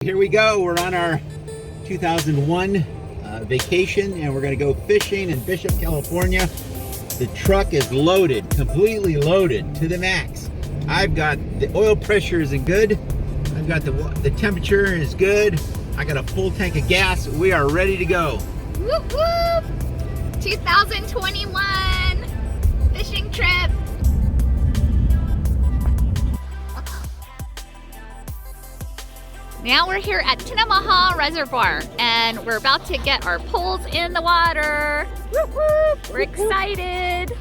Here we go. We're on our 2001 vacation and we're going to go fishing in Bishop, California. The truck is loaded, completely loaded to the max. I've got the oil pressure is good. I've got the temperature is good. I got a full tank of gas. We are ready to go. Whoop whoop! 2021 fishing trip. Now we're here at Tinemaha Reservoir and we're about to get our poles in the water. Whoop whoop! We're excited.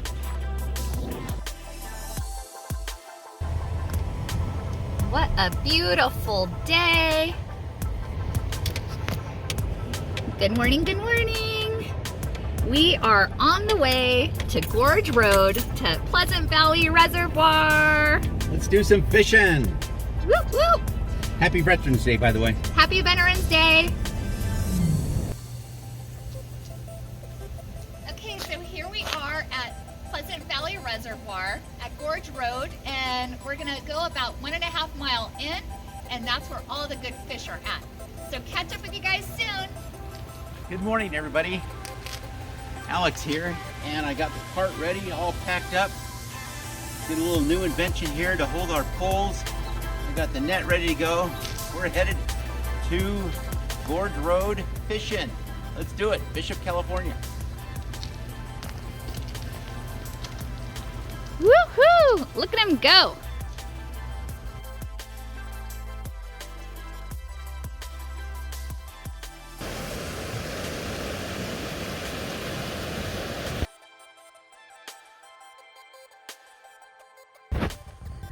What a beautiful day. Good morning, good morning. We are on the way to Gorge Road to Pleasant Valley Reservoir. Let's do some fishing. Whoop whoop! Happy Veterans Day, by the way. Happy Veterans Day. Okay, so here we are at Pleasant Valley Reservoir at Gorge Road, and we're gonna go about 1.5 miles in, and that's where all the good fish are at. So catch up with you guys soon. Good morning, everybody. Alex here, and I got the cart ready, all packed up. Did a little new invention here to hold our poles. I got the net ready to go. We're headed to Gorge Road fishing. Let's do it, Bishop, California. Woohoo! Look at him go.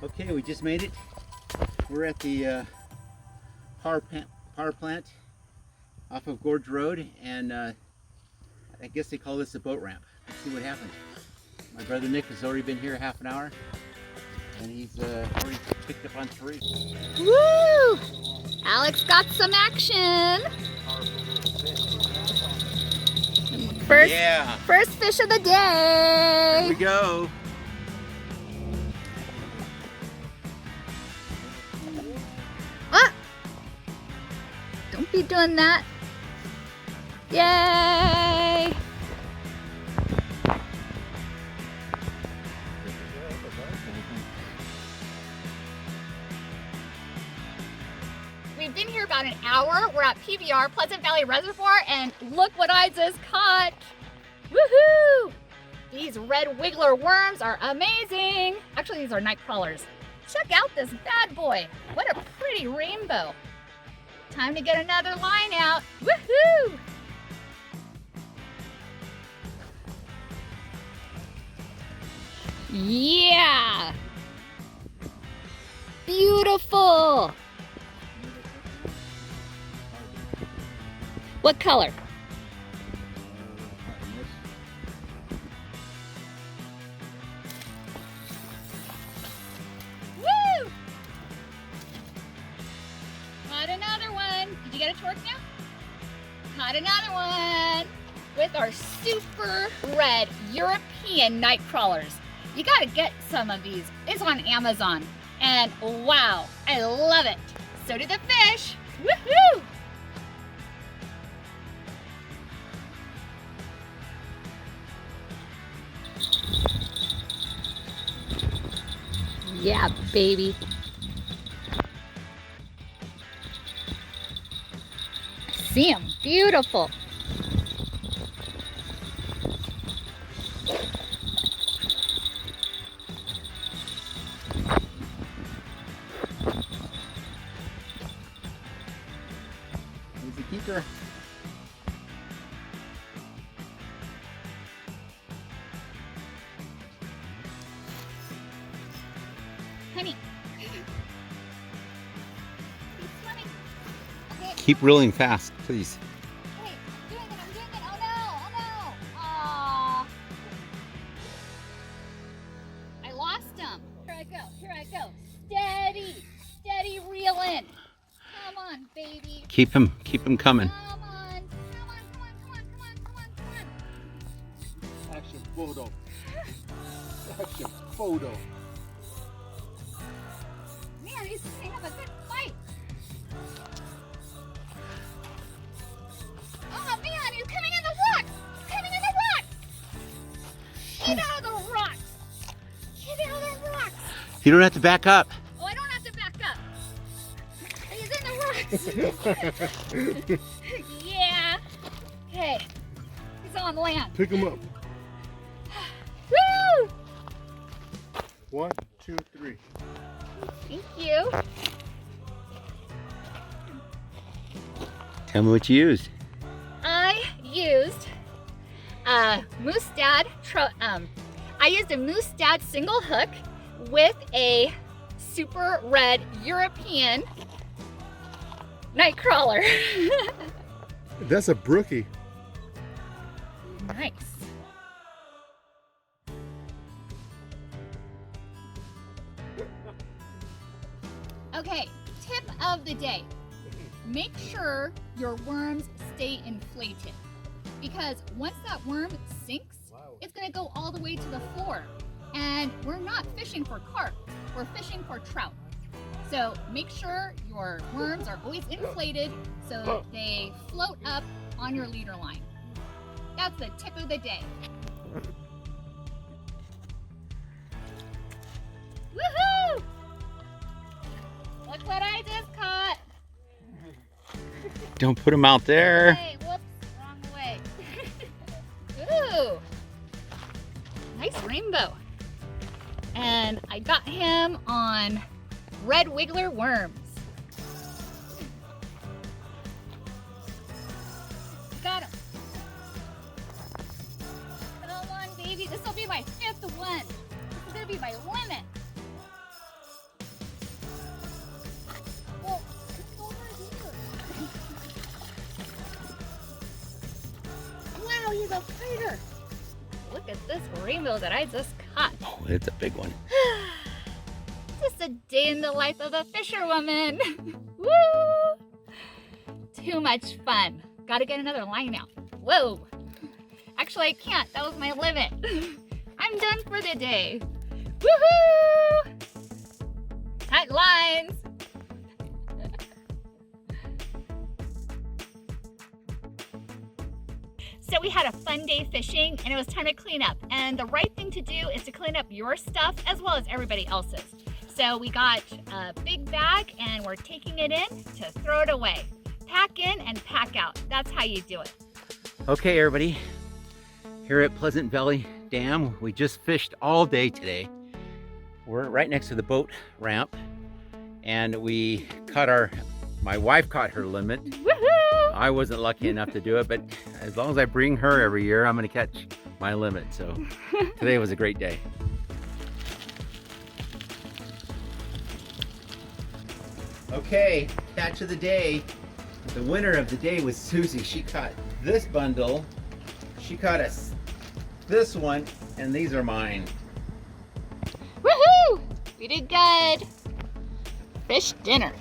Okay, we just made it. We're at the power plant off of Gorge Road, and I guess they call this a boat ramp. Let's see what happens. My brother Nick has already been here half an hour, and he's already picked up on 3. Woo! Alex got some action. First fish of the day. Here we go. Ah! Don't be doing that. Yay! We've been here about an hour. We're at PVR, Pleasant Valley Reservoir, and look what I just caught. Woohoo! These red wiggler worms are amazing. Actually, these are nightcrawlers. Check out this bad boy. What a pretty rainbow. Time to get another line out. Woohoo! Yeah! Beautiful! What color? Woo! Caught another one. Did you get a torque now? Caught another one with our super red European nightcrawlers. You gotta get some of these. It's on Amazon. And wow, I love it. So do the fish. Woohoo! Yeah, baby. See him. Beautiful. Here's the keeper. Honey. Keep swimming. Okay. Keep reeling fast, please. Wait, I'm doing it. Oh no, Aww. I lost him. Here I go. Steady reeling. Come on, baby. Keep him coming. Come on. Action photo. Action photo. Man, he's gonna have a good fight. You don't have to back up. Oh, I don't have to back up. He's in the rocks. Yeah. Okay. He's on land. Pick him up. Woo! 1, 2, 3. Thank you. Tell me what you used. I used a Moose Dad. I used a Moose Dad single hook with a super red European Nightcrawler. That's a brookie. Nice. Okay, tip of the day. Make sure your worms stay inflated, because once that worm sinks, it's gonna go all the way to the floor. And we're not fishing for carp, we're fishing for trout. So make sure your worms are always inflated so they float up on your leader line. That's the tip of the day. Woohoo! Look what I just caught. Don't put them out there. Hey, whoops, wrong way. Ooh, nice rainbow. And I got him on red wiggler worms. Got him. Come on, baby. This will be my 5th one. This is gonna be my limit. Oh, it's over here. Wow, he's a fighter. Look at this rainbow that I just caught. Oh, it's a big one. Just a day in the life of a fisherwoman. Woo! Too much fun. Gotta get another line out. Whoa. Actually, I can't. That was my limit. I'm done for the day. Woohoo! Cut lines. So we had a fun day fishing, and it was time to clean up. And the right thing to do is to clean up your stuff as well as everybody else's. So we got a big bag and we're taking it in to throw it away. Pack in and pack out. That's how you do it. Okay, everybody. Here at Pleasant Valley Dam, we just fished all day today. We're right next to the boat ramp, and we caught my wife caught her limit. Woohoo! I wasn't lucky enough to do it, but as long as I bring her every year, I'm gonna catch my limit. So today was a great day. Okay, catch of the day. The winner of the day was Susie. She caught this bundle. She caught us this one, and these are mine. Woohoo! We did good. Fish dinner.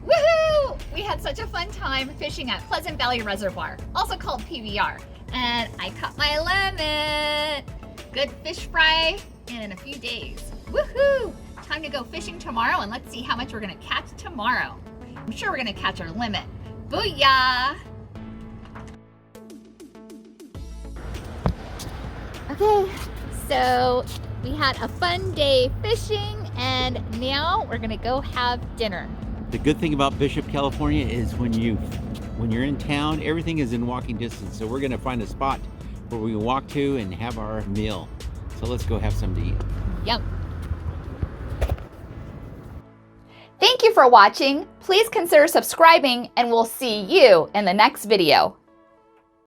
Woohoo! We had such a fun time fishing at Pleasant Valley Reservoir, also called PVR. And I caught my limit. Good fish fry in a few days. Woohoo! Time to go fishing tomorrow, and let's see how much we're gonna catch tomorrow. I'm sure we're gonna catch our limit. Booyah! Okay, so we had a fun day fishing, and now we're gonna go have dinner. The good thing about Bishop, California is when you're in town, everything is in walking distance. So we're gonna find a spot where we can walk to and have our meal. So let's go have some to eat. Yum. Thank you for watching. Please consider subscribing, and we'll see you in the next video.